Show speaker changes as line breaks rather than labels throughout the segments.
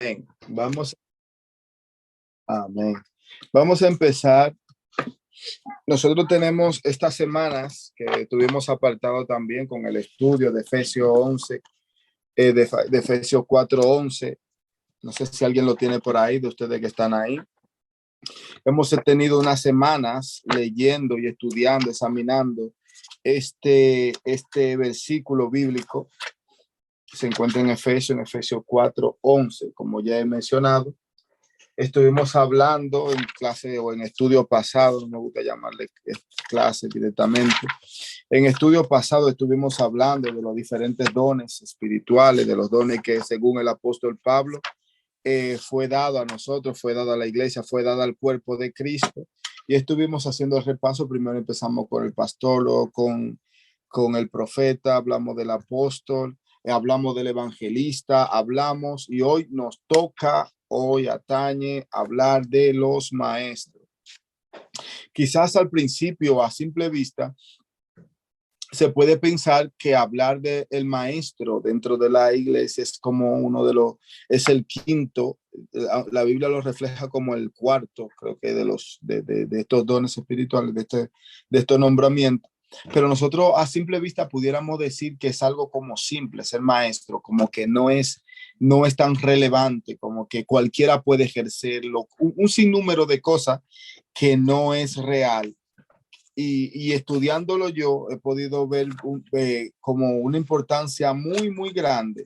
Amén. Amén. Vamos a empezar. Nosotros tenemos estas semanas que tuvimos apartado también con el estudio de Efesios 11, de Efesios 4:11. No sé si alguien lo tiene por ahí, de ustedes que están ahí. Hemos tenido unas semanas leyendo y estudiando, examinando este versículo bíblico que se encuentra en Efesios 4:11, como ya he mencionado. Estuvimos hablando en clase o en estudio pasado, no me gusta llamarle clase directamente. En estudio pasado estuvimos hablando de los diferentes dones espirituales, de los dones que según el apóstol Pablo fue dado a nosotros, fue dado a la iglesia, fue dado al cuerpo de Cristo. Y estuvimos haciendo el repaso. Primero empezamos con el pastor o con el profeta, hablamos del apóstol, hablamos del evangelista, hablamos y hoy atañe hablar de los maestros. Quizás al principio, a simple vista, se puede pensar que hablar de el maestro dentro de la iglesia es como es el quinto. La Biblia lo refleja como el cuarto, creo que de estos dones espirituales, de estos nombramientos. Pero nosotros a simple vista pudiéramos decir que es algo como simple, ser maestro, como que no es tan relevante, como que cualquiera puede ejercerlo, un sinnúmero de cosas que no es real. Y estudiándolo yo he podido ver como una importancia muy, muy grande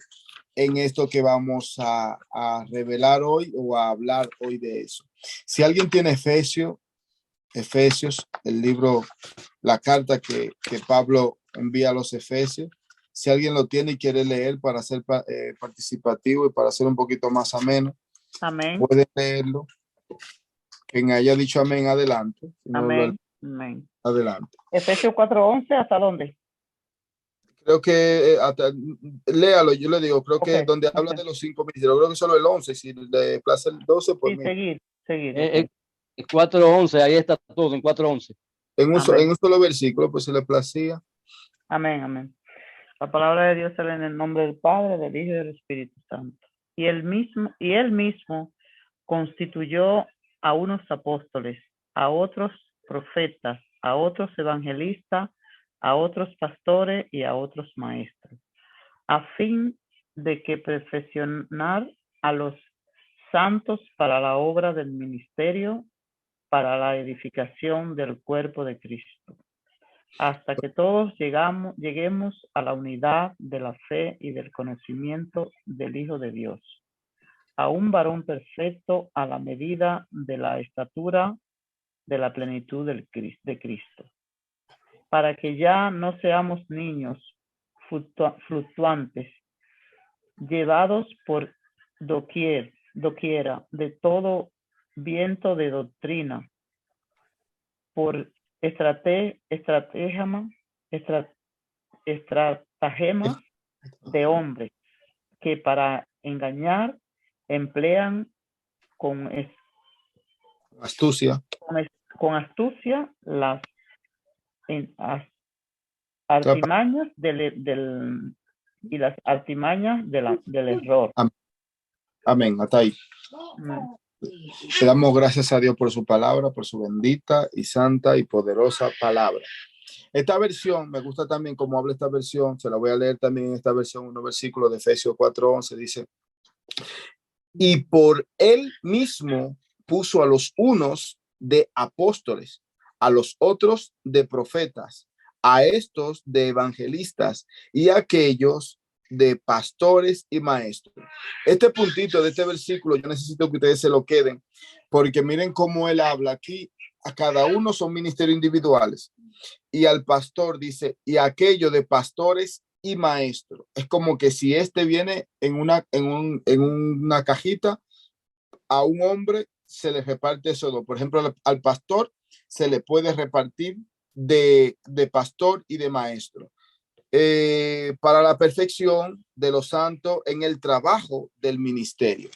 en esto que vamos a revelar hoy o a hablar hoy de eso. Si alguien tiene Efesios, el libro, la carta que Pablo envía a los Efesios, si alguien lo tiene y quiere leer para ser participativo y para ser un poquito más ameno,
amén,
puede leerlo. Quien haya dicho amén, adelante. Si no,
amén, amén.
Adelante.
Efesios 4:11, ¿hasta dónde?
Creo que léalo, yo le digo, creo que donde habla de los 5 ministerios, creo que solo el 11, si le place el 12, pues
sí, seguir.
4:11, ahí está todo, en 4:11.
En un solo versículo, pues se le placía.
Amén. La palabra de Dios sale en el nombre del Padre, del Hijo y del Espíritu Santo. Y él mismo constituyó a unos apóstoles, a otros profetas, a otros evangelistas, a otros pastores y a otros maestros, a fin de que perfeccionar a los santos para la obra del ministerio, para la edificación del cuerpo de Cristo, hasta que todos lleguemos a la unidad de la fe y del conocimiento del Hijo de Dios, a un varón perfecto a la medida de la estatura de la plenitud de Cristo, para que ya no seamos niños fluctuantes, llevados por doquiera de todo viento de doctrina, por estratagemas de hombres que para engañar emplean con
astucia
las artimañas y las artimañas del error.
Amén, hasta ahí. Le damos gracias a Dios por su palabra, por su bendita y santa y poderosa palabra. Esta versión, me gusta también cómo habla esta versión, se la voy a leer también en esta versión, unos versículos de Efesios 4:11, dice: y por él mismo puso a los unos de apóstoles, a los otros de profetas, a estos de evangelistas y a aquellos de pastores y maestros. Este puntito de este versículo yo necesito que ustedes se lo queden, porque miren cómo él habla aquí. A cada uno son ministerios individuales y al pastor dice, y a aquellos de pastores y maestros. Es como que si este viene en una cajita, a un hombre se le reparte eso dos. Por ejemplo, al pastor se le puede repartir de pastor y de maestro. Para la perfección de los santos en el trabajo del ministerio.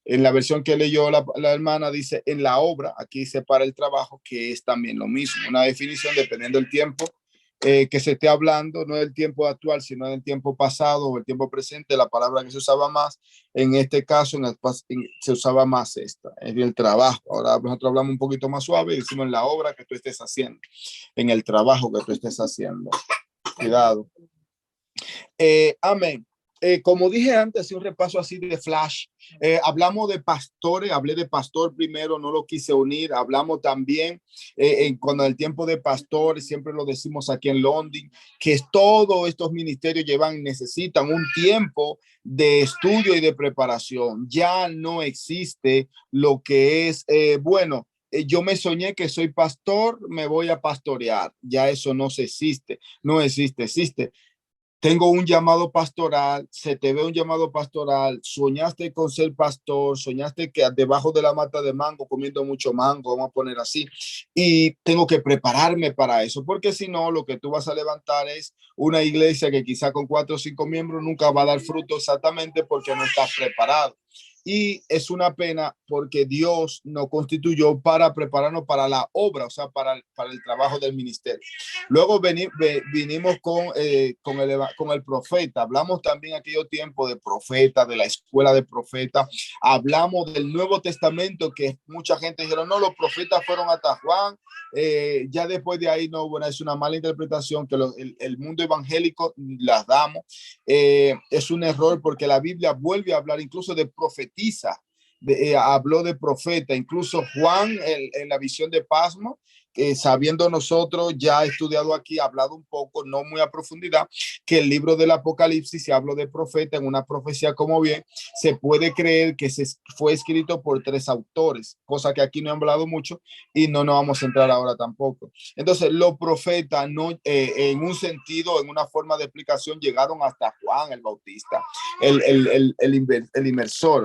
En la versión que leyó la hermana dice en la obra, aquí dice para el trabajo, que es también lo mismo, una definición dependiendo del tiempo que se esté hablando, no del tiempo actual, sino del tiempo pasado o el tiempo presente, la palabra que se usaba más, en este caso se usaba más esta, en el trabajo. Ahora nosotros hablamos un poquito más suave y decimos en la obra que tú estés haciendo, en el trabajo que tú estés haciendo. Cuidado. Amén. Como dije antes, un repaso así de flash. Hablamos de pastores, hablé de pastor primero, no lo quise unir. Hablamos también cuando el tiempo de pastor, siempre lo decimos aquí en Londres, que todos estos ministerios necesitan un tiempo de estudio y de preparación. Ya no existe lo que es, yo me soñé que soy pastor, me voy a pastorear. Ya eso no se existe, no existe, existe. Tengo un llamado pastoral, se te ve un llamado pastoral, soñaste con ser pastor, soñaste que debajo de la mata de mango, comiendo mucho mango, vamos a poner así, y tengo que prepararme para eso, porque si no, lo que tú vas a levantar es una iglesia que quizá con 4 o 5 miembros nunca va a dar fruto exactamente porque no estás preparado. Y es una pena porque Dios nos constituyó para prepararnos para la obra, o sea, para el trabajo del ministerio. Luego vinimos con el profeta. Hablamos también aquello tiempo de profeta, de la escuela de profeta. Hablamos del Nuevo Testamento, que mucha gente dijeron, no, los profetas fueron hasta Juan. Ya después de ahí, no, bueno, es una mala interpretación que el mundo evangélico las damos. Es un error porque la Biblia vuelve a hablar incluso de profetiza. Habló de profeta, incluso Juan en la visión de Pasmo, sabiendo nosotros, ya estudiado aquí, hablado un poco, no muy a profundidad, que el libro del Apocalipsis, se habló de profeta en una profecía, como bien, se puede creer que fue escrito por 3 autores, cosa que aquí no he hablado mucho y no nos vamos a entrar ahora tampoco. Entonces, los profetas, no, en un sentido, en una forma de explicación, llegaron hasta Juan el Bautista, el inmersor,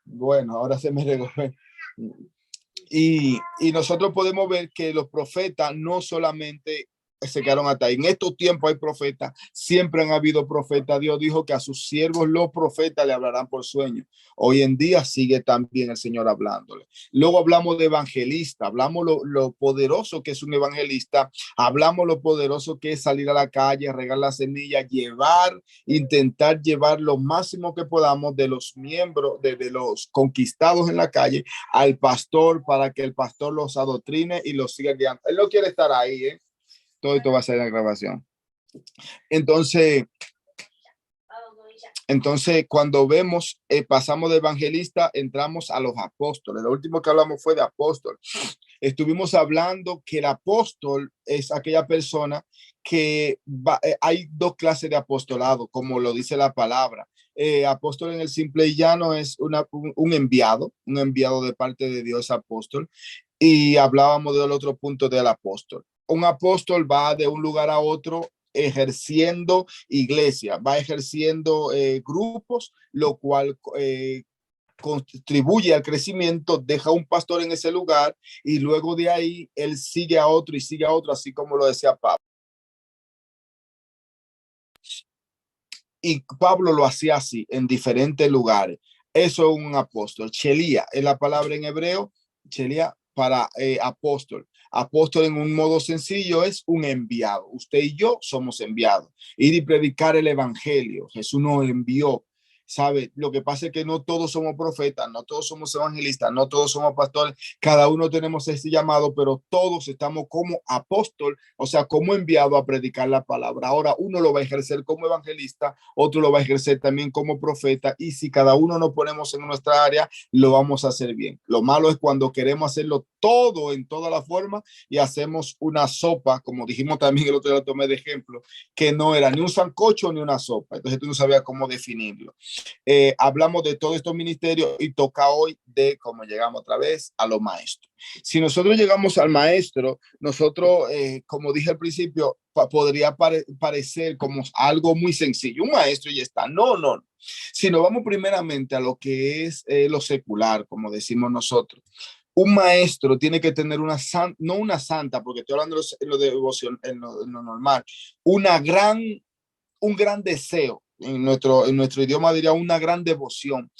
bueno, ahora se me regó. Y nosotros podemos ver que los profetas no solamente se quedaron hasta ahí. En estos tiempos hay profetas, siempre han habido profetas. Dios dijo que a sus siervos los profetas le hablarán por sueño. Hoy en día sigue también el Señor hablándole. Luego hablamos de evangelista, hablamos lo poderoso que es un evangelista, hablamos lo poderoso que es salir a la calle, regar la semilla, intentar llevar lo máximo que podamos de los miembros, de los conquistados en la calle, al pastor, para que el pastor los adoctrine y los siga guiando. Él no quiere estar ahí, ¿eh? Todo esto va a ser en la grabación. Entonces, cuando vemos, pasamos de evangelista, entramos a los apóstoles. Lo último que hablamos fue de apóstol. Estuvimos hablando que el apóstol es aquella persona que hay 2 clases de apostolado, como lo dice la palabra. Apóstol en el simple y llano es un enviado de parte de Dios, apóstol. Y hablábamos del otro punto del apóstol. Un apóstol va de un lugar a otro ejerciendo iglesia, va ejerciendo grupos, lo cual contribuye al crecimiento, deja un pastor en ese lugar y luego de ahí él sigue a otro y sigue a otro, así como lo decía Pablo. Y Pablo lo hacía así en diferentes lugares. Eso es un apóstol. Chelia es la palabra en hebreo, chelia para apóstol. Apóstol en un modo sencillo es un enviado. Usted y yo somos enviados. Ir y predicar el evangelio. Jesús nos envió. ¿Sabe? Lo que pasa es que no todos somos profetas, no todos somos evangelistas, no todos somos pastores, cada uno tenemos este llamado, pero todos estamos como apóstol, o sea, como enviado a predicar la palabra. Ahora uno lo va a ejercer como evangelista, otro lo va a ejercer también como profeta, y si cada uno nos ponemos en nuestra área, lo vamos a hacer bien. Lo malo es cuando queremos hacerlo todo en toda la forma y hacemos una sopa, como dijimos también el otro día, lo tomé de ejemplo, que no era ni un sancocho ni una sopa, entonces tú no sabías cómo definirlo. Hablamos de todos estos ministerios y toca hoy de cómo llegamos otra vez a los maestros. Si nosotros llegamos al maestro, nosotros, como dije al principio, podría parecer como algo muy sencillo, un maestro y ya está. No, no. Si nos vamos primeramente a lo que es lo secular, como decimos nosotros, un maestro tiene que tener no una santa, porque estoy hablando en lo de devoción, en lo normal, un gran deseo. En nuestro idioma diría una gran devoción.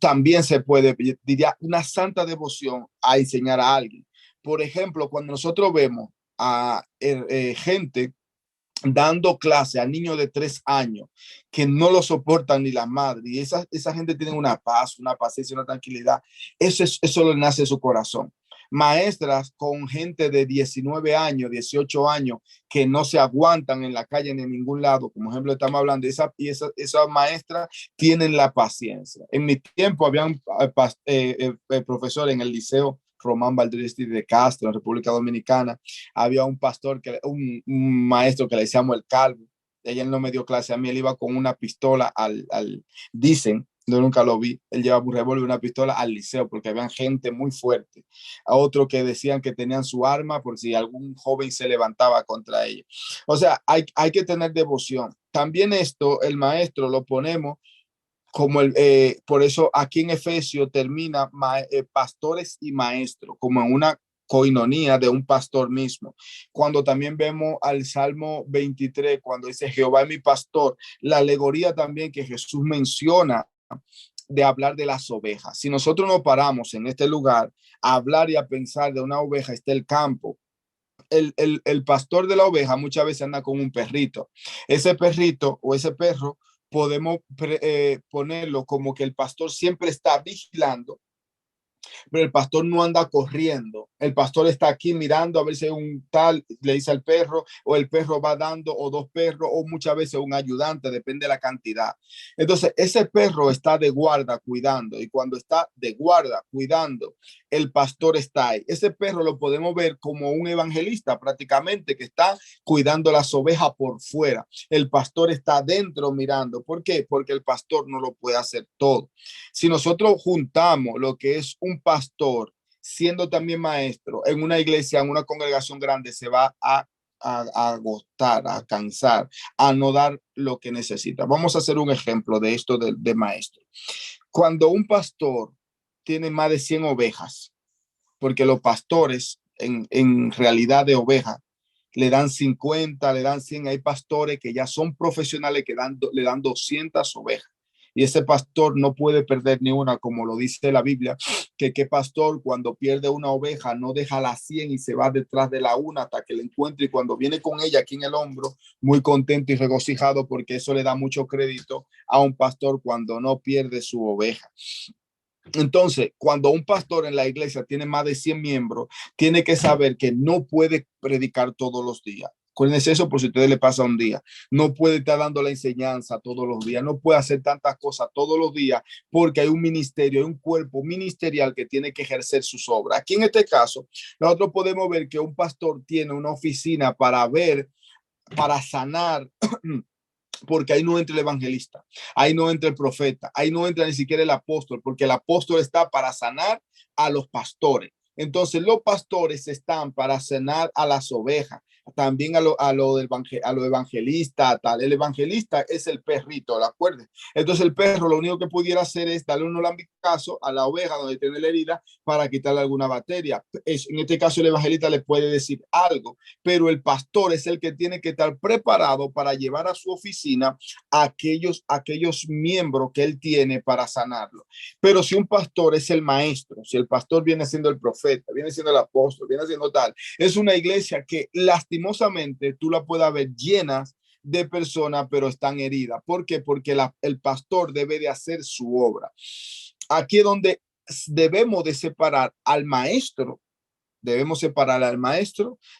También se puede, diría, una santa devoción a enseñar a alguien. Por ejemplo, cuando nosotros vemos a gente dando clase a niños de 3 años que no lo soportan ni la madre. Y esa gente tiene una paz, una paciencia, una tranquilidad. Eso le nace de su corazón. Maestras con gente de 19 años, 18 años, que no se aguantan en la calle ni en ningún lado. Como ejemplo, estamos hablando de esas maestras tienen la paciencia. En mi tiempo habían profesores en el liceo Román Valdés de Castro, en República Dominicana. Había un pastor, un maestro que le decíamos el Calvo. Ella no me dio clase a mí, él iba con una pistola dicen, yo nunca lo vi, él llevaba un revólver y una pistola al liceo porque había gente muy fuerte. A otro que decían que tenían su arma por si algún joven se levantaba contra ellos. O sea, hay que tener devoción. También esto, el maestro lo ponemos como por eso aquí en Efesios termina pastores y maestros, como en una coinonía de un pastor mismo. Cuando también vemos al Salmo 23, cuando dice Jehová es mi pastor, la alegoría también que Jesús menciona de hablar de las ovejas. Si nosotros nos paramos en este lugar a hablar y a pensar de una oveja, está el campo. El pastor de la oveja muchas veces anda con un perrito. Ese perrito o ese perro podemos ponerlo como que el pastor siempre está vigilando, pero el pastor no anda corriendo. El pastor está aquí mirando a ver si hay un tal, le dice al perro, o el perro va dando, o 2 perros, o muchas veces un ayudante, depende de la cantidad. Entonces, ese perro está de guarda cuidando, y cuando está de guarda cuidando, el pastor está ahí. Ese perro lo podemos ver como un evangelista prácticamente que está cuidando las ovejas por fuera. El pastor está dentro mirando. ¿Por qué? Porque el pastor no lo puede hacer todo. Si nosotros juntamos lo que es un pastor siendo también maestro en una iglesia, en una congregación grande, se va a agotar, a cansar, a no dar lo que necesita. Vamos a hacer un ejemplo de esto de maestro. Cuando un pastor tiene más de 100 ovejas, porque los pastores en realidad de ovejas le dan 50, le dan 100, hay pastores que ya son profesionales que le dan 200 ovejas. Y ese pastor no puede perder ni una, como lo dice la Biblia, que qué pastor cuando pierde una oveja no deja las 100 y se va detrás de la una hasta que la encuentre, y cuando viene con ella aquí en el hombro, muy contento y regocijado, porque eso le da mucho crédito a un pastor cuando no pierde su oveja. Entonces, cuando un pastor en la iglesia tiene más de 100 miembros, tiene que saber que no puede predicar todos los días. Acuérdense eso por si a ustedes le pasa un día. No puede estar dando la enseñanza todos los días. No puede hacer tantas cosas todos los días porque hay un ministerio, hay un cuerpo ministerial que tiene que ejercer sus obras. Aquí en este caso, nosotros podemos ver que un pastor tiene una oficina para ver, para sanar, porque ahí no entra el evangelista, ahí no entra el profeta, ahí no entra ni siquiera el apóstol, porque el apóstol está para sanar a los pastores. Entonces los pastores están para sanar a las ovejas, también a lo evangelista, tal. El evangelista es el perrito, ¿de acuerdo? Entonces el perro lo único que pudiera hacer es darle un lambicazo a la oveja donde tiene la herida para quitarle alguna bacteria. En este caso el evangelista le puede decir algo, pero el pastor es el que tiene que estar preparado para llevar a su oficina a aquellos miembros que él tiene para sanarlo. Pero si un pastor es el maestro, si el pastor viene siendo el profeta, viene siendo el apóstol, viene siendo tal, es una iglesia que lastimosamente tú la puedes ver llenas de personas, pero están heridas. ¿Por qué? Porque el pastor debe de hacer su obra. Aquí es donde debemos de separar al maestro,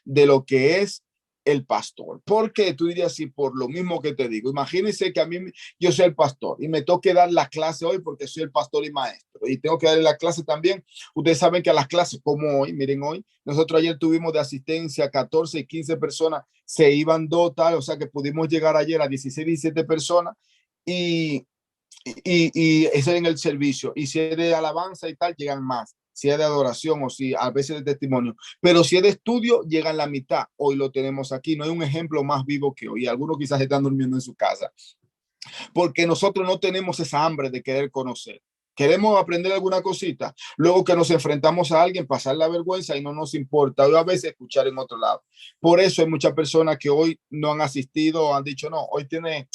de lo que es el pastor. ¿Por qué? Tú dirías así, por lo mismo que te digo. Imagínense que a mí, yo soy el pastor y me toque dar la clase hoy porque soy el pastor y maestro. Y tengo que darle la clase también. Ustedes saben que a las clases como hoy, miren hoy, nosotros ayer tuvimos de asistencia 14 y 15 personas, se iban 2 tal, o sea que pudimos llegar ayer a 16, 17 personas y eso en el servicio. Y si es de alabanza y tal, llegan más. Si es de adoración o si a veces de testimonio, pero si es de estudio, llegan la mitad. Hoy lo tenemos aquí. No hay un ejemplo más vivo que hoy. Algunos quizás están durmiendo en su casa porque nosotros no tenemos esa hambre de querer conocer. Queremos aprender alguna cosita, luego que nos enfrentamos a alguien, pasar la vergüenza y no nos importa, o a veces escuchar en otro lado. Por eso hay muchas personas que hoy no han asistido, han dicho, no, hoy tiene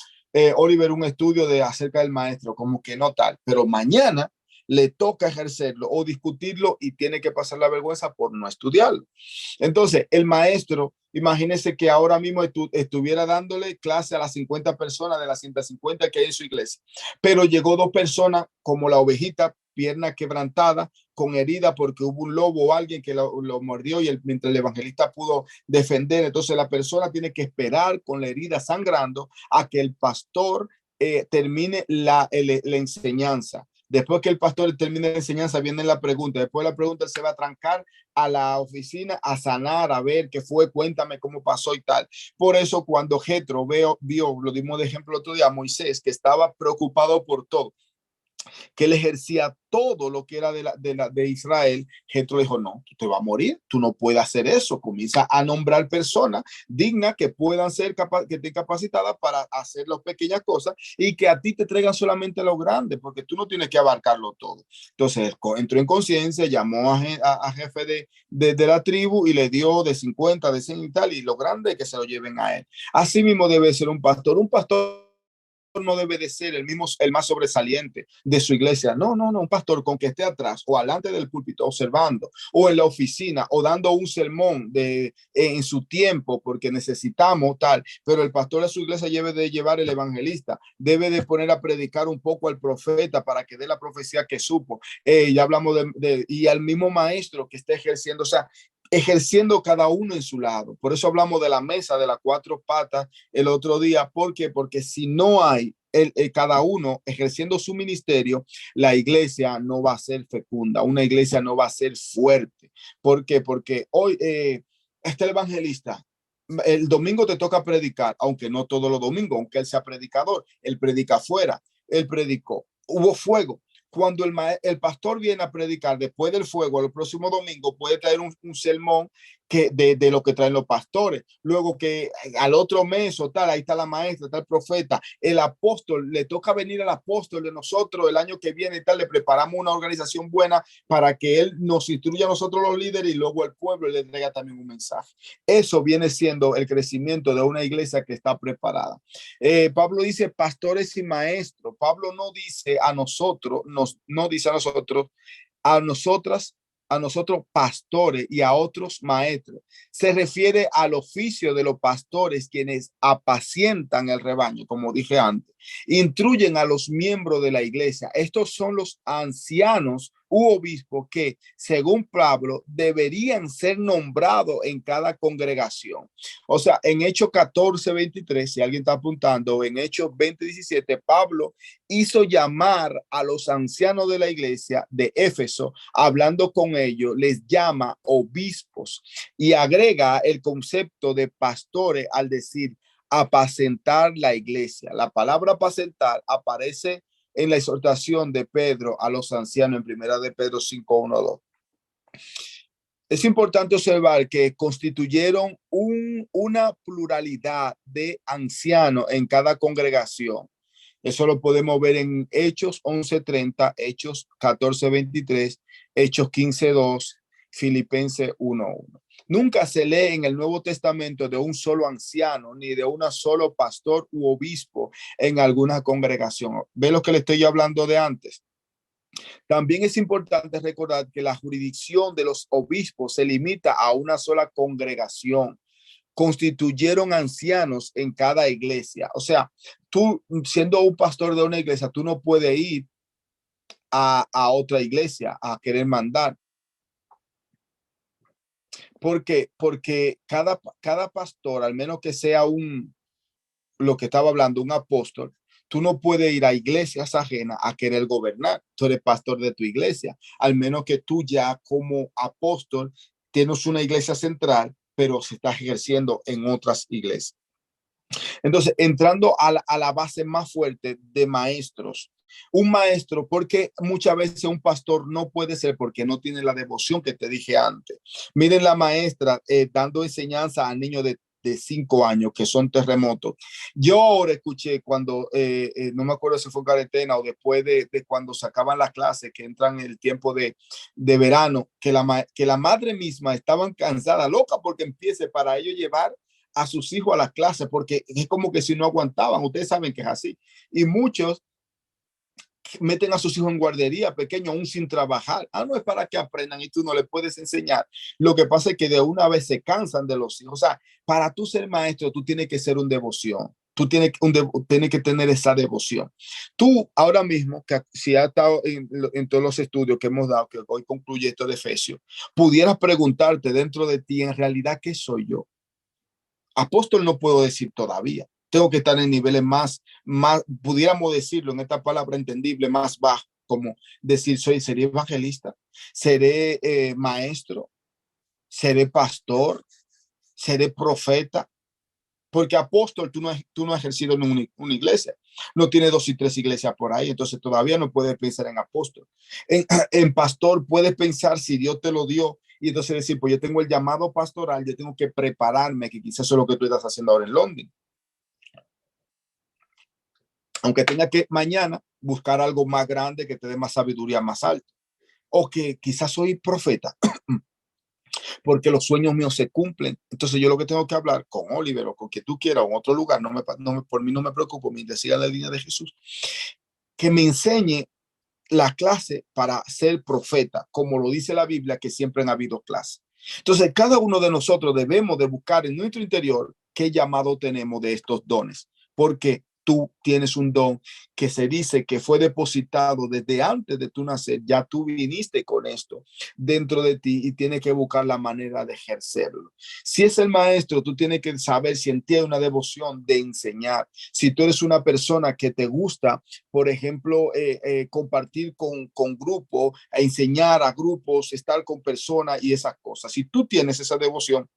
Oliver un estudio acerca del maestro, como que no tal, pero mañana le toca ejercerlo o discutirlo y tiene que pasar la vergüenza por no estudiarlo. Entonces, el maestro, imagínese que ahora mismo estuviera dándole clase a las 50 personas de las 150 que hay en su iglesia, pero llegó 2 personas como la ovejita, pierna quebrantada, con herida porque hubo un lobo o alguien que lo mordió y mientras el evangelista pudo defender, entonces la persona tiene que esperar con la herida sangrando a que el pastor termine la enseñanza. Después que el pastor termine la enseñanza, viene la pregunta. Después de la pregunta, él se va a trancar a la oficina a sanar, a ver qué fue, cuéntame cómo pasó y tal. Por eso, cuando Jetro vio, lo dimos de ejemplo el otro día, a Moisés, que estaba preocupado por todo, que él ejercía todo lo que era de Israel, Jetro dijo, no, tú te vas a morir, tú no puedes hacer eso. Comienza a nombrar personas dignas que puedan ser que estén capacitadas para hacer las pequeñas cosas y que a ti te traigan solamente lo grande, porque tú no tienes que abarcarlo todo. Entonces entró en conciencia, llamó a jefe de la tribu y le dio de 50, de 100 y tal, y lo grande que se lo lleven a él. Así mismo debe ser un pastor. Un pastor no debe de ser el más sobresaliente de su iglesia. No, no, no, un pastor con que esté atrás o alante del púlpito observando o en la oficina o dando un sermón en su tiempo porque necesitamos tal, pero el pastor de su iglesia debe de llevar el evangelista, debe de poner a predicar un poco al profeta para que dé la profecía que supo. Ya hablamos y al mismo maestro que está ejerciendo, o sea, ejerciendo cada uno en su lado. Por eso hablamos de la mesa de las 4 patas el otro día. ¿Por qué? Porque si no hay cada uno ejerciendo su ministerio, la iglesia no va a ser fecunda, una iglesia no va a ser fuerte. ¿Por qué? Porque hoy está el evangelista. El domingo te toca predicar, aunque no todos los domingos, aunque él sea predicador, él predica afuera, él predicó, hubo fuego. Cuando el pastor viene a predicar después del fuego, el próximo domingo puede traer un sermón de lo que traen los pastores. Luego que al otro mes o tal, ahí está la maestra, está el profeta, el apóstol, le toca venir al apóstol de nosotros el año que viene y tal, le preparamos una organización buena para que él nos instruya a nosotros los líderes y luego el pueblo le entrega también un mensaje. Eso viene siendo el crecimiento de una iglesia que está preparada. Pablo dice pastores y maestros. Pablo no dice a nosotros, no dice a nosotros, a nosotras, a nosotros pastores y a otros maestros. Se refiere al oficio de los pastores quienes apacientan el rebaño, como dije antes, instruyen a los miembros de la iglesia. Estos son los ancianos u obispos que, según Pablo, deberían ser nombrados en cada congregación. O sea, en Hechos 14:23, si alguien está apuntando, en Hechos 20:17, Pablo hizo llamar a los ancianos de la iglesia de Éfeso, hablando con ellos, les llama obispos y agrega el concepto de pastores al decir apacentar la iglesia. La palabra apacentar aparece en la exhortación de Pedro a los ancianos en primera de Pedro 5:1-2. Es importante observar que constituyeron una pluralidad de ancianos en cada congregación. Eso lo podemos ver en Hechos 11:30, Hechos 14:23, Hechos 15:2, Filipenses 1:1. Nunca se lee en el Nuevo Testamento de un solo anciano ni de un solo pastor u obispo en alguna congregación. ¿Ve lo que le estoy hablando de antes? También es importante recordar que la jurisdicción de los obispos se limita a una sola congregación. Constituyeron ancianos en cada iglesia. O sea, tú siendo un pastor de una iglesia, tú no puedes ir a otra iglesia a querer mandar. ¿Por qué? Porque cada pastor, al menos que sea lo que estaba hablando, un apóstol, tú no puedes ir a iglesias ajenas a querer gobernar. Tú eres pastor de tu iglesia, al menos que tú ya como apóstol tienes una iglesia central, pero se está ejerciendo en otras iglesias. Entonces, entrando a la base más fuerte de maestros, un maestro, porque muchas veces un pastor no puede ser porque no tiene la devoción que te dije antes. Miren la maestra dando enseñanza a niños de 5 años que son terremotos. Yo ahora escuché cuando, no me acuerdo si fue en cuarentena o después de cuando sacaban las clases, que entran en el tiempo de verano, que la madre misma estaban cansada, loca porque empiece para ellos llevar a sus hijos a las clases, porque es como que si no aguantaban. Ustedes saben que es así. Y muchos meten a sus hijos en guardería pequeño, aún sin trabajar. No es para que aprendan y tú no les puedes enseñar. Lo que pasa es que de una vez se cansan de los hijos. O sea, para tú ser maestro, tú tienes que ser un devoción. Tú tienes que tener esa devoción. Tú ahora mismo, que si has estado en todos los estudios que hemos dado, que hoy concluye esto de Efesios, pudieras preguntarte dentro de ti, en realidad, ¿qué soy yo? Apóstol no puedo decir todavía. Tengo que estar en niveles más, pudiéramos decirlo en esta palabra entendible, más bajo, como decir, seré evangelista, seré maestro, seré pastor, seré profeta, porque apóstol tú no has ejercido en una iglesia, no tiene 2 y 3 iglesias por ahí, entonces todavía no puedes pensar en apóstol. En pastor puedes pensar si Dios te lo dio y entonces decir, pues yo tengo el llamado pastoral, yo tengo que prepararme, que quizás eso es lo que tú estás haciendo ahora en Londres. Aunque tenga que mañana buscar algo más grande que te dé más sabiduría más alta. O que quizás soy profeta, porque los sueños míos se cumplen. Entonces yo lo que tengo que hablar con Oliver o con quien tú quieras o en otro lugar, por mí no me preocupo, mientras siga la línea de Jesús, que me enseñe la clase para ser profeta, como lo dice la Biblia, que siempre han habido clases. Entonces cada uno de nosotros debemos de buscar en nuestro interior qué llamado tenemos de estos dones, porque tú tienes un don que se dice que fue depositado desde antes de tu nacer. Ya tú viniste con esto dentro de ti y tienes que buscar la manera de ejercerlo. Si es el maestro, tú tienes que saber si en ti hay una devoción de enseñar. Si tú eres una persona que te gusta, por ejemplo, compartir con grupos, enseñar a grupos, estar con personas y esas cosas. Si tú tienes esa devoción,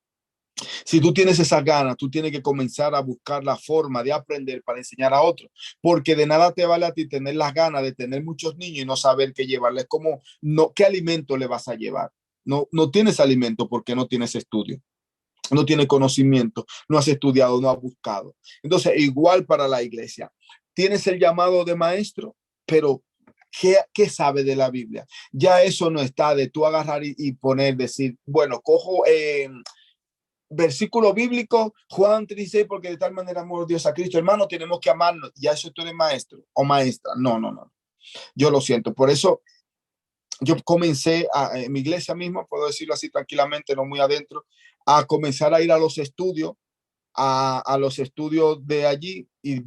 si tú tienes esas ganas, tú tienes que comenzar a buscar la forma de aprender para enseñar a otros, porque de nada te vale a ti tener las ganas de tener muchos niños y no saber qué llevarles, como no, qué alimento le vas a llevar. No tienes alimento porque no tienes estudio, no tienes conocimiento, no has estudiado, no has buscado. Entonces, igual para la iglesia, tienes el llamado de maestro, pero ¿qué sabe de la Biblia? Ya eso no está de tú agarrar y poner, decir, bueno, cojo versículo bíblico, Juan 36, porque de tal manera amó Dios a Cristo. Hermano, tenemos que amarnos. Ya eso tú eres maestro o maestra. No. Yo lo siento. Por eso yo comencé en mi iglesia misma, puedo decirlo así tranquilamente, no muy adentro, a comenzar a ir a los estudios, a los estudios de allí y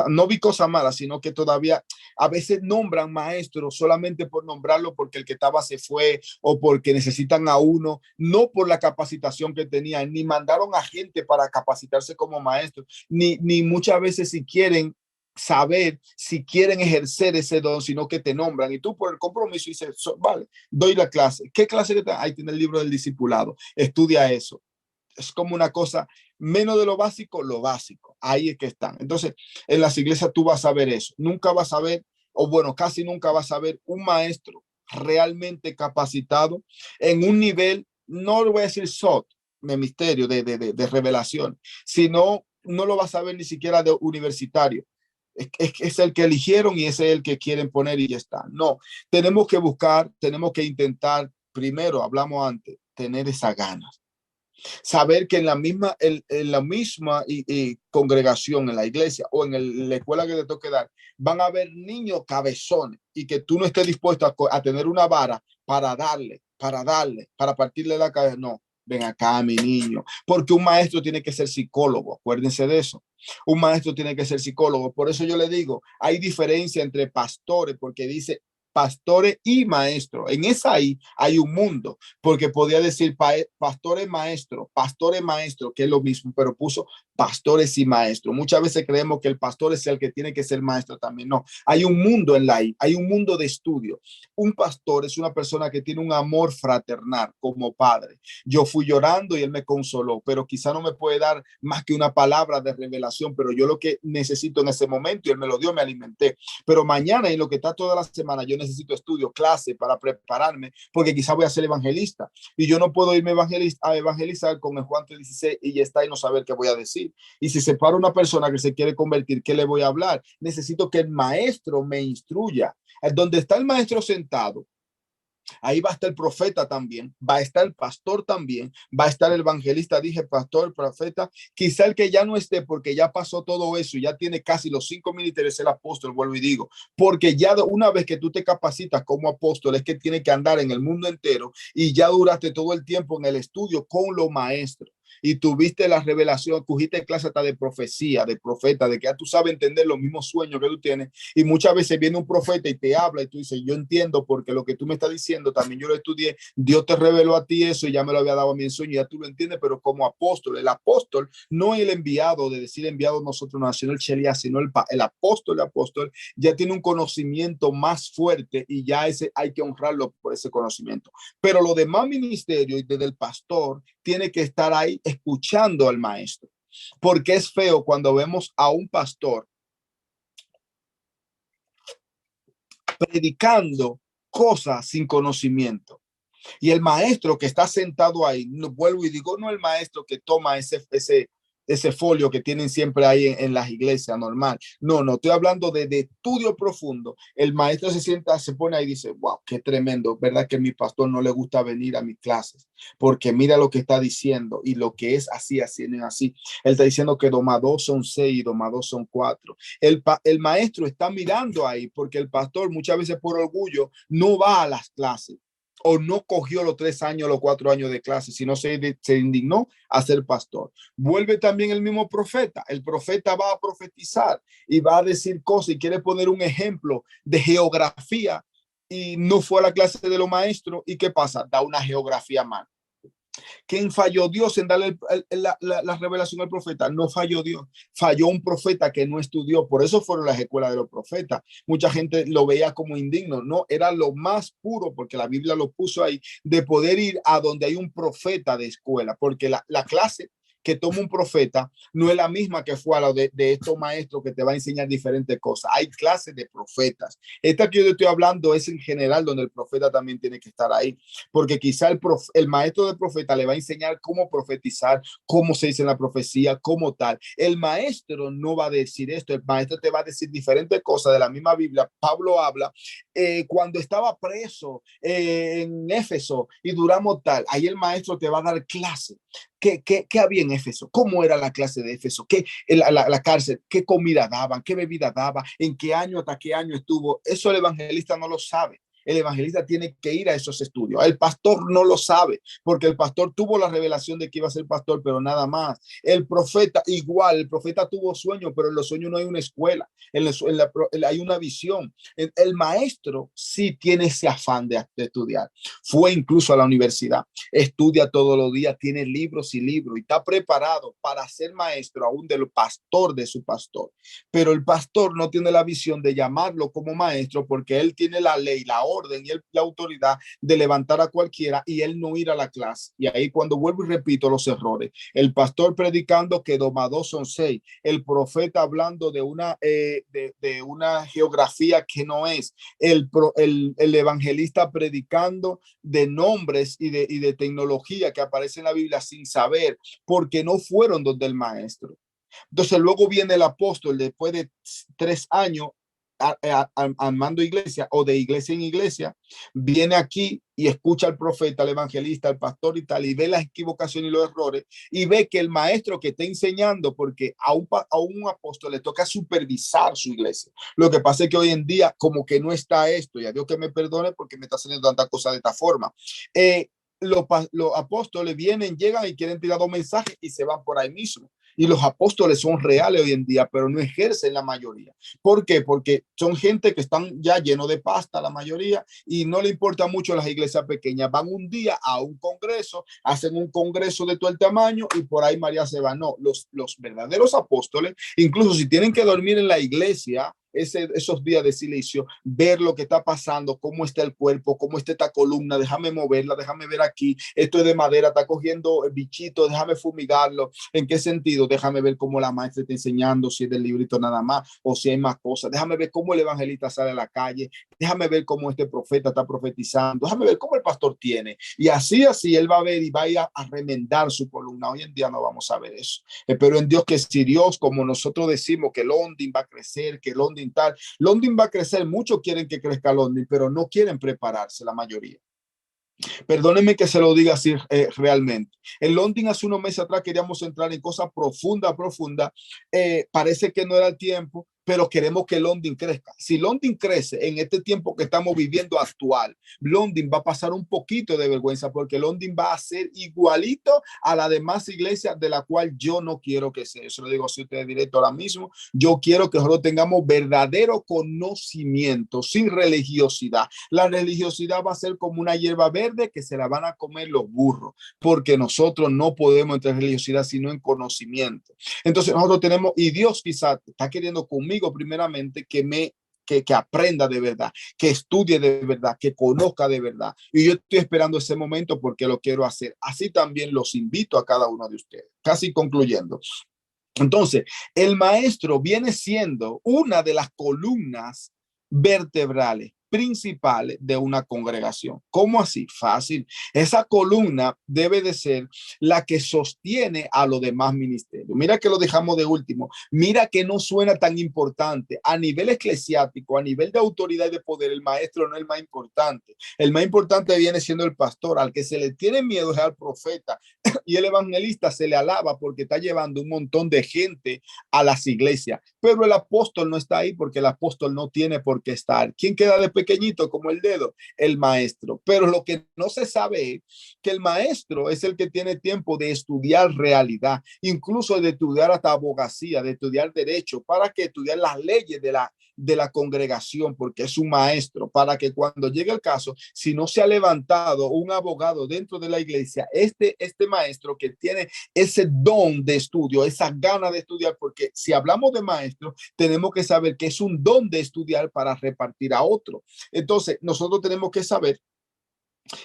no vi cosas malas, sino que todavía a veces nombran maestros solamente por nombrarlo porque el que estaba se fue o porque necesitan a uno, no por la capacitación que tenían, ni mandaron a gente para capacitarse como maestro, ni muchas veces si quieren saber si quieren ejercer ese don, sino que te nombran y tú por el compromiso dices, vale, doy la clase. ¿Qué clase que está? Ahí tiene el libro del discipulado, estudia eso. Es como una cosa menos de lo básico. Ahí es que están. Entonces, en las iglesias tú vas a ver eso. Nunca vas a ver, o bueno, casi nunca vas a ver un maestro realmente capacitado en un nivel, no lo voy a decir SOT, de misterio, de revelación, sino no lo vas a ver ni siquiera de universitario. Es el que eligieron y ese es el que quieren poner y ya está. No, tenemos que buscar, tenemos que intentar, primero, hablamos antes, tener esa ganas. Saber que en la misma congregación, en la iglesia o en la escuela que te toque dar, van a haber niños cabezones y que tú no estés dispuesto a tener una vara para darle, para partirle la cabeza. No, ven acá, mi niño, porque un maestro tiene que ser psicólogo, acuérdense de eso. Un maestro tiene que ser psicólogo. Por eso yo le digo, hay diferencia entre pastores, porque dice pastores y maestros. En esa ahí hay un mundo, porque podía decir pastores maestro, que es lo mismo, pero puso pastores y maestros. Muchas veces creemos que el pastor es el que tiene que ser maestro también. No, hay un mundo en la I, hay un mundo de estudio. Un pastor es una persona que tiene un amor fraternal como padre. Yo fui llorando y él me consoló, pero quizá no me puede dar más que una palabra de revelación, pero yo lo que necesito en ese momento y él me lo dio, me alimenté. Pero mañana y lo que está toda la semana, yo necesito estudio, clase para prepararme, porque quizá voy a ser evangelista y yo no puedo irme a evangelizar con el Juan 3:16 y ya está y no saber qué voy a decir. Y si se para una persona que se quiere convertir, ¿qué le voy a hablar? Necesito que el maestro me instruya. Donde está el maestro sentado, Ahí va a estar el profeta también, va a estar el pastor también, va a estar el evangelista, dije pastor, profeta, quizá el que ya no esté porque ya pasó todo eso, ya tiene casi los 5 ministerios, es el apóstol, vuelvo y digo, porque ya una vez que tú te capacitas como apóstol es que tiene que andar en el mundo entero y ya duraste todo el tiempo en el estudio con los maestros. Y tuviste la revelación, cogiste clase hasta de profecía, de profeta, de que ya tú sabes entender los mismos sueños que tú tienes. Y muchas veces viene un profeta y te habla y tú dices, yo entiendo porque lo que tú me estás diciendo, también yo lo estudié, Dios te reveló a ti eso y ya me lo había dado a mí en sueño, ya tú lo entiendes, pero como apóstol, el apóstol no es el enviado, de decir enviado nosotros, nació el Shelia, sino el apóstol ya tiene un conocimiento más fuerte y ya ese hay que honrarlo por ese conocimiento. Pero lo demás ministerio y desde el pastor tiene que estar ahí escuchando al maestro, porque es feo cuando vemos a un pastor predicando cosas sin conocimiento. Y el maestro que está sentado ahí, no vuelvo y digo, no el maestro que toma ese folio que tienen siempre ahí en las iglesias normal. No, no, estoy hablando de estudio profundo. El maestro se sienta, se pone ahí y dice, wow, qué tremendo, ¿verdad? Que a mi pastor no le gusta venir a mis clases, porque mira lo que está diciendo y lo que es así, así, no es así. Él está diciendo que 2 más 2 son 6 y 2 más 2 son 4. El maestro está mirando ahí porque el pastor muchas veces por orgullo no va a las clases o no cogió los 3 años, los 4 años de clase, sino se indignó a ser pastor. Vuelve también el mismo profeta. El profeta va a profetizar y va a decir cosas y quiere poner un ejemplo de geografía y no fue a la clase de los maestros. ¿Y qué pasa? Da una geografía mal. ¿Quién falló? Dios en darle la revelación al profeta. No falló Dios, falló un profeta que no estudió. Por eso fueron las escuelas de los profetas. Mucha gente lo veía como indigno. No, era lo más puro, porque la Biblia lo puso ahí, de poder ir a donde hay un profeta de escuela, porque la clase que toma un profeta no es la misma que fue a la de estos maestros que te va a enseñar diferentes cosas. Hay clases de profetas. Esta que yo estoy hablando es en general donde el profeta también tiene que estar ahí, porque quizá el maestro de profeta le va a enseñar cómo profetizar, cómo se dice la profecía, cómo tal. El maestro no va a decir esto, el maestro te va a decir diferentes cosas de la misma Biblia. Pablo habla cuando estaba preso en Éfeso y duramos tal, ahí el maestro te va a dar clase. ¿Qué había en Éfeso? ¿Cómo era la clase de Éfeso? La cárcel? ¿Qué comida daban? ¿Qué bebida daban? ¿En qué año hasta qué año estuvo? Eso el evangelista no lo sabe. El evangelista tiene que ir a esos estudios. El pastor no lo sabe, porque el pastor tuvo la revelación de que iba a ser pastor, pero nada más. El profeta igual, el profeta tuvo sueños, pero en los sueños no hay una escuela, hay una visión. El maestro sí tiene ese afán de estudiar. Fue incluso a la universidad, estudia todos los días, tiene libros y libros y está preparado para ser maestro aún del pastor de su pastor. Pero el pastor no tiene la visión de llamarlo como maestro porque él tiene la ley, la orden y la autoridad de levantar a cualquiera y él no ir a la clase. Y ahí cuando vuelvo y repito los errores, el pastor predicando que 2 más 2 son 6, el profeta hablando de una geografía que no es, el evangelista predicando de nombres y de tecnología que aparece en la Biblia sin saber, porque no fueron donde el maestro. Entonces luego viene el apóstol después de 3 años armando iglesia o de iglesia en iglesia, viene aquí y escucha al profeta, al evangelista, al pastor y tal, y ve las equivocaciones y los errores, y ve que el maestro que está enseñando, porque a un apóstol le toca supervisar su iglesia. Lo que pasa es que hoy en día como que no está esto, y a Dios que me perdone porque me está haciendo tanta cosa de esta forma. Los apóstoles vienen, llegan y quieren tirar 2 mensajes y se van por ahí mismo. Y los apóstoles son reales hoy en día, pero no ejercen la mayoría. ¿Por qué? Porque son gente que están ya llenos de pasta, la mayoría, y no le importa mucho las iglesias pequeñas. Van un día a un congreso, hacen un congreso de todo el tamaño y por ahí María se va. No, los verdaderos apóstoles, incluso si tienen que dormir en la iglesia, esos días de silencio, ver lo que está pasando, cómo está el cuerpo, cómo está esta columna, déjame moverla, déjame ver aquí, esto es de madera, está cogiendo bichitos, déjame fumigarlo. ¿En qué sentido? Déjame ver cómo la maestra está enseñando, si es del librito nada más o si hay más cosas. Déjame ver cómo el evangelista sale a la calle, déjame ver cómo este profeta está profetizando, déjame ver cómo el pastor tiene. Y así él va a ver y va a ir a remendar su columna. Hoy en día no vamos a ver eso. Espero en Dios que si Dios, como nosotros decimos, que London va a crecer, que London va a crecer, muchos quieren que crezca London, pero no quieren prepararse la mayoría. Perdónenme que se lo diga así realmente. En London hace unos meses atrás queríamos entrar en cosas profundas. Parece que no era el tiempo, pero queremos que London crezca. Si London crece en este tiempo que estamos viviendo actual, London va a pasar un poquito de vergüenza porque London va a ser igualito a la demás iglesias de la cual yo no quiero que sea. Eso lo digo a ustedes directo ahora mismo. Yo quiero que nosotros tengamos verdadero conocimiento sin religiosidad. La religiosidad va a ser como una hierba verde que se la van a comer los burros, porque nosotros no podemos entrar en religiosidad sino en conocimiento. Entonces nosotros tenemos, y Dios quizás está queriendo conmigo primeramente que aprenda de verdad, que estudie de verdad, que conozca de verdad. Y yo estoy esperando ese momento porque lo quiero hacer. Así también los invito a cada uno de ustedes. Casi concluyendo. Entonces, el maestro viene siendo una de las columnas vertebrales principales de una congregación. ¿Cómo así? Fácil. Esa columna debe de ser la que sostiene a los demás ministerios. Mira que lo dejamos de último. Mira que no suena tan importante. A nivel eclesiástico, a nivel de autoridad y de poder, el maestro no es el más importante. El más importante viene siendo el pastor. Al que se le tiene miedo es al profeta. Y el evangelista se le alaba porque está llevando un montón de gente a las iglesias, pero el apóstol no está ahí porque el apóstol no tiene por qué estar. ¿Quién queda de pequeñito como el dedo? El maestro. Pero lo que no se sabe es que el maestro es el que tiene tiempo de estudiar realidad, incluso de estudiar hasta abogacía, de estudiar derecho, para que estudiar las leyes de la congregación, porque es un maestro, para que cuando llegue el caso, si no se ha levantado un abogado dentro de la iglesia, este maestro que tiene ese don de estudio, esa gana de estudiar, porque si hablamos de maestro, tenemos que saber que es un don de estudiar para repartir a otro. Entonces, nosotros tenemos que saber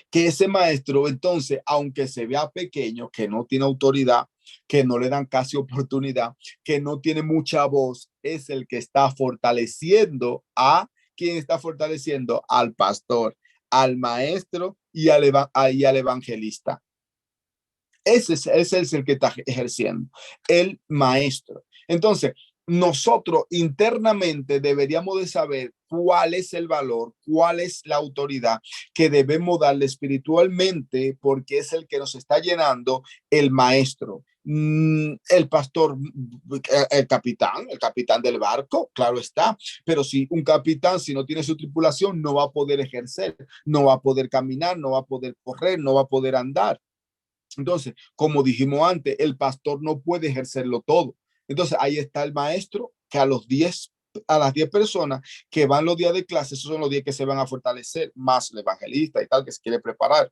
que ese maestro, entonces, aunque se vea pequeño, que no tiene autoridad, que no le dan casi oportunidad, que no tiene mucha voz, es el que está fortaleciendo a quien está fortaleciendo al pastor, al maestro y al evangelista. Ese es el que está ejerciendo, el maestro. Entonces, nosotros internamente deberíamos de saber cuál es el valor, cuál es la autoridad que debemos darle espiritualmente, porque es el que nos está llenando el maestro. El pastor, el capitán del barco, claro está, pero si un capitán, si no tiene su tripulación, no va a poder ejercer, no va a poder caminar, no va a poder correr, no va a poder andar. Entonces, como dijimos antes, el pastor no puede ejercerlo todo. Entonces, ahí está el maestro que a las 10 personas que van los días de clase, esos son los días que se van a fortalecer, más el evangelista y tal, que se quiere preparar.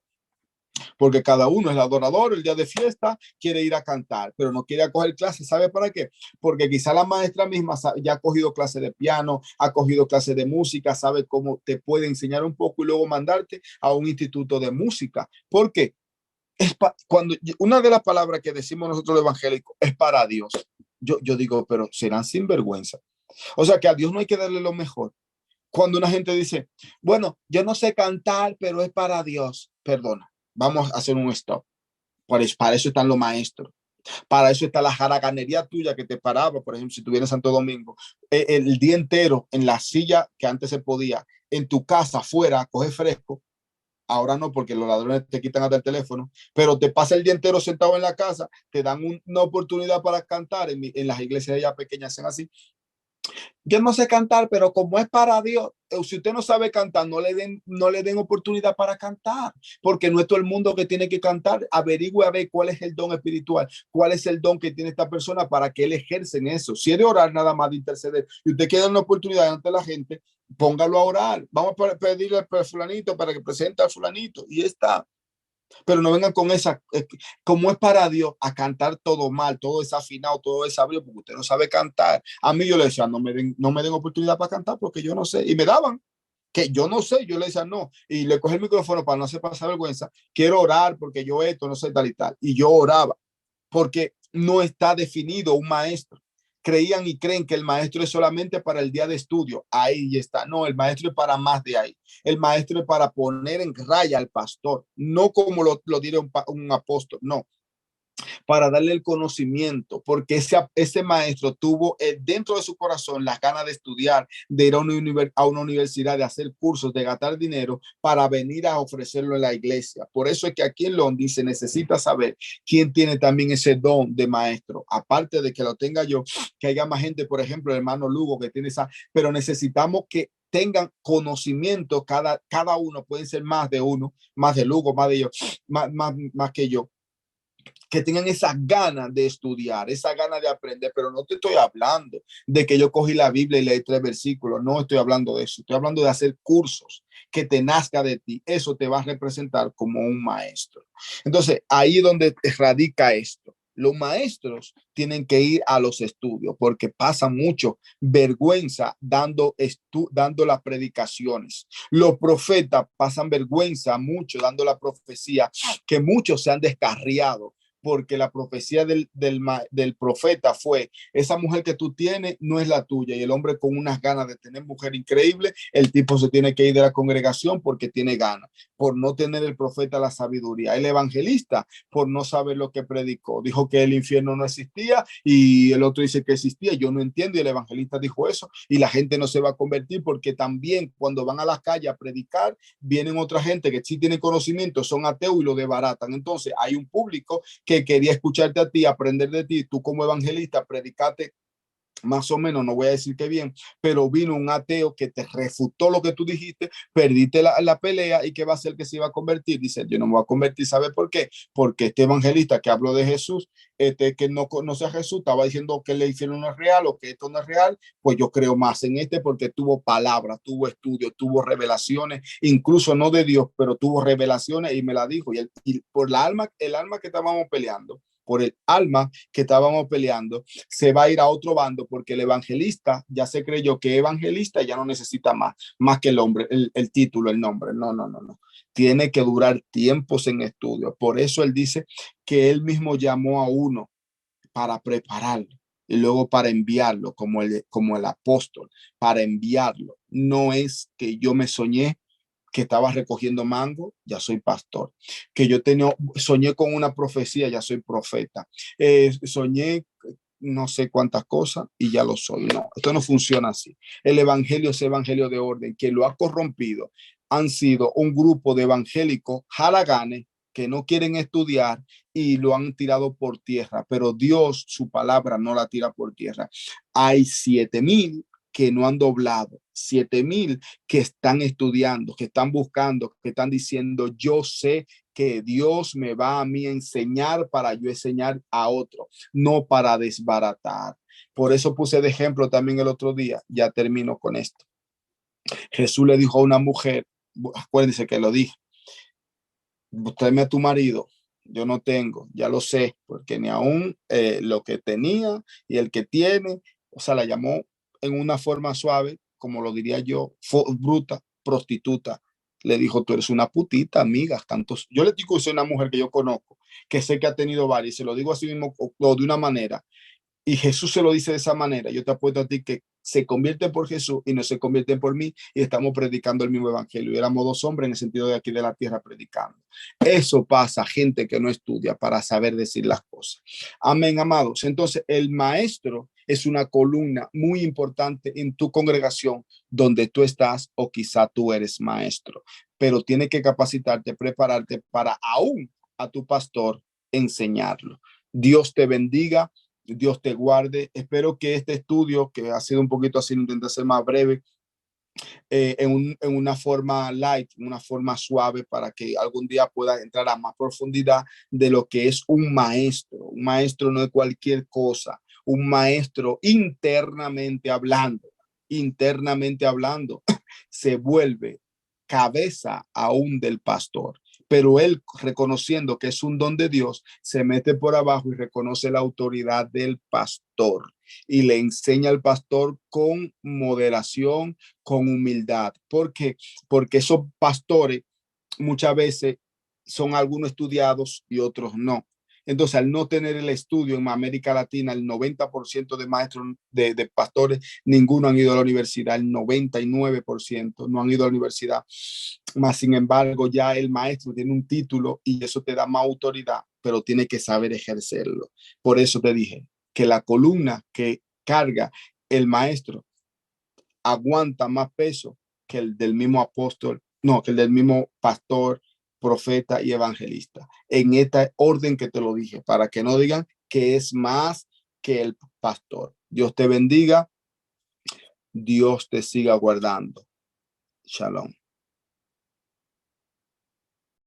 Porque cada uno es el adorador, el día de fiesta quiere ir a cantar, pero no quiere coger clases. ¿Sabe para qué? Porque quizá la maestra misma ya ha cogido clases de piano, ha cogido clases de música, sabe cómo te puede enseñar un poco y luego mandarte a un instituto de música. ¿Por qué? Cuando una de las palabras que decimos nosotros los evangélicos es para Dios. Yo digo, pero serán sinvergüenza. O sea que a Dios no hay que darle lo mejor. Cuando una gente dice, bueno, yo no sé cantar, pero es para Dios. Perdona, vamos a hacer un stop. Para eso están los maestros. Para eso está la jaraganería tuya que te paraba, por ejemplo, si tú vienes a Santo Domingo, el día entero en la silla que antes se podía, en tu casa, afuera, coge fresco. Ahora no, porque los ladrones te quitan hasta el teléfono, pero te pasa el día entero sentado en la casa, te dan una oportunidad para cantar. En las iglesias ya pequeñas hacen así. Yo no sé cantar, pero como es para Dios, si usted no sabe cantar, no le den oportunidad para cantar, porque no es todo el mundo que tiene que cantar. Averigüe a ver cuál es el don espiritual, cuál es el don que tiene esta persona para que él ejerce en eso. Si es de orar, nada más de interceder, y usted quiere una oportunidad ante la gente, póngalo a orar. Vamos a pedirle al fulanito para que presente al fulanito y está. Pero no vengan con esa, como es para Dios, a cantar todo mal, todo desafinado, todo desabrido, porque usted no sabe cantar. A mí yo le decía, no me den oportunidad para cantar porque yo no sé. Y me daban que yo no sé, yo le decía no. Y le cogí el micrófono para no hacer pasar vergüenza. Quiero orar porque yo esto, no sé tal y tal. Y yo oraba porque no está definido un maestro. Creían y creen que el maestro es solamente para el día de estudio. Ahí está. No, el maestro es para más de ahí. El maestro es para poner en raya al pastor, no como lo dirá un apóstol, no. para darle el conocimiento, porque ese maestro tuvo dentro de su corazón las ganas de estudiar, de ir a una universidad, de hacer cursos, de gastar dinero para venir a ofrecerlo en la iglesia. Por eso es que aquí en Londres se necesita saber quién tiene también ese don de maestro, aparte de que lo tenga yo, que haya más gente, por ejemplo, el hermano Lugo que tiene esa, pero necesitamos que tengan conocimiento, cada uno, pueden ser más de uno, más de Lugo, más de yo, más que yo, que tengan esa ganas de estudiar, esa ganas de aprender, pero no te estoy hablando de que yo cogí la Biblia y leí 3 versículos, no estoy hablando de eso, estoy hablando de hacer cursos, que te nazca de ti, eso te va a representar como un maestro. Entonces, ahí es donde radica esto. Los maestros tienen que ir a los estudios porque pasan mucho vergüenza dando las predicaciones. Los profetas pasan vergüenza mucho dando la profecía, que muchos se han descarriado porque la profecía del profeta fue: esa mujer que tú tienes no es la tuya. Y el hombre, con unas ganas de tener mujer increíble, el tipo se tiene que ir de la congregación porque tiene ganas, por no tener el profeta la sabiduría. El evangelista, por no saber lo que predicó, dijo que el infierno no existía y el otro dice que existía. Yo no entiendo, y el evangelista dijo eso, y la gente no se va a convertir, porque también cuando van a las calles a predicar, vienen otra gente que sí tiene conocimiento, son ateos y lo desbaratan. Entonces hay un público que quería escucharte a ti, aprender de ti, tú como evangelista, predicate más o menos, no voy a decir que bien, pero vino un ateo que te refutó lo que tú dijiste, perdiste la pelea, y ¿qué va a hacer? Que se iba a convertir. Dice: yo no me voy a convertir. ¿Sabe por qué? Porque este evangelista que habló de Jesús, que no conoce a Jesús, estaba diciendo que le hicieron no es real o que esto no es real. Pues yo creo más en este, porque tuvo palabras, tuvo estudios, tuvo revelaciones, incluso no de Dios, pero tuvo revelaciones y me la dijo. Y por el alma que estábamos peleando, por el alma que estábamos peleando, se va a ir a otro bando, porque el evangelista ya se creyó que evangelista ya no necesita más que el hombre, el título, el nombre. No, no, no, no. Tiene que durar tiempos en estudio. Por eso él dice que él mismo llamó a uno para prepararlo y luego para enviarlo, como el apóstol, para enviarlo. No es que yo me soñé que estaba recogiendo mango, ya soy pastor. Que yo soñé con una profecía, ya soy profeta. Soñé no sé cuántas cosas y ya lo soy. No, esto no funciona así. El evangelio es evangelio de orden. Que lo ha corrompido han sido un grupo de evangélicos haraganes que no quieren estudiar y lo han tirado por tierra, pero Dios, su palabra, no la tira por tierra. Hay 7,000 que no han doblado, 7,000 que están estudiando, que están buscando, que están diciendo: yo sé que Dios me va a mí enseñar para yo enseñar a otro, no para desbaratar. Por eso puse de ejemplo también el otro día, ya termino con esto. Jesús le dijo a una mujer, acuérdense que lo dije: tráeme a tu marido. Yo no tengo, ya lo sé, porque ni aún lo que tenía y el que tiene, o sea, la llamó en una forma suave, como lo diría yo, bruta, prostituta. Le dijo: tú eres una putita, amiga. Tantos. Yo le digo: soy una mujer que yo conozco, que sé que ha tenido varias, y se lo digo así mismo, o de una manera. Y Jesús se lo dice de esa manera. Yo te apuesto a ti que se convierten por Jesús y no se convierten por mí, y estamos predicando el mismo evangelio. Y éramos 2 hombres en el sentido de aquí de la tierra predicando. Eso pasa, gente que no estudia para saber decir las cosas. Amén, amados. Entonces, el maestro es una columna muy importante en tu congregación donde tú estás, o quizá tú eres maestro, pero tienes que capacitarte, prepararte para aún a tu pastor enseñarlo. Dios te bendiga. Dios te guarde. Espero que este estudio, que ha sido un poquito así, intenté ser más breve, en una forma light, una forma suave, para que algún día pueda entrar a más profundidad de lo que es un maestro. Un maestro no es cualquier cosa. Un maestro, internamente hablando, se vuelve cabeza aún del pastor. Pero él, reconociendo que es un don de Dios, se mete por abajo y reconoce la autoridad del pastor y le enseña al pastor con moderación, con humildad. ¿Por qué? Porque esos pastores muchas veces son algunos estudiados y otros no. Entonces, al no tener el estudio en América Latina, el 90% de maestros, de pastores, ninguno han ido a la universidad, el 99% no han ido a la universidad. Más sin embargo, ya el maestro tiene un título y eso te da más autoridad pero tiene que saber ejercerlo. Por eso te dije que la columna que carga el maestro aguanta más peso que el del mismo apóstol, no, que el del mismo pastor, profeta y evangelista. En esta orden que te lo dije, para que no digan que es más que el pastor. Dios te bendiga. Dios te siga guardando. Shalom.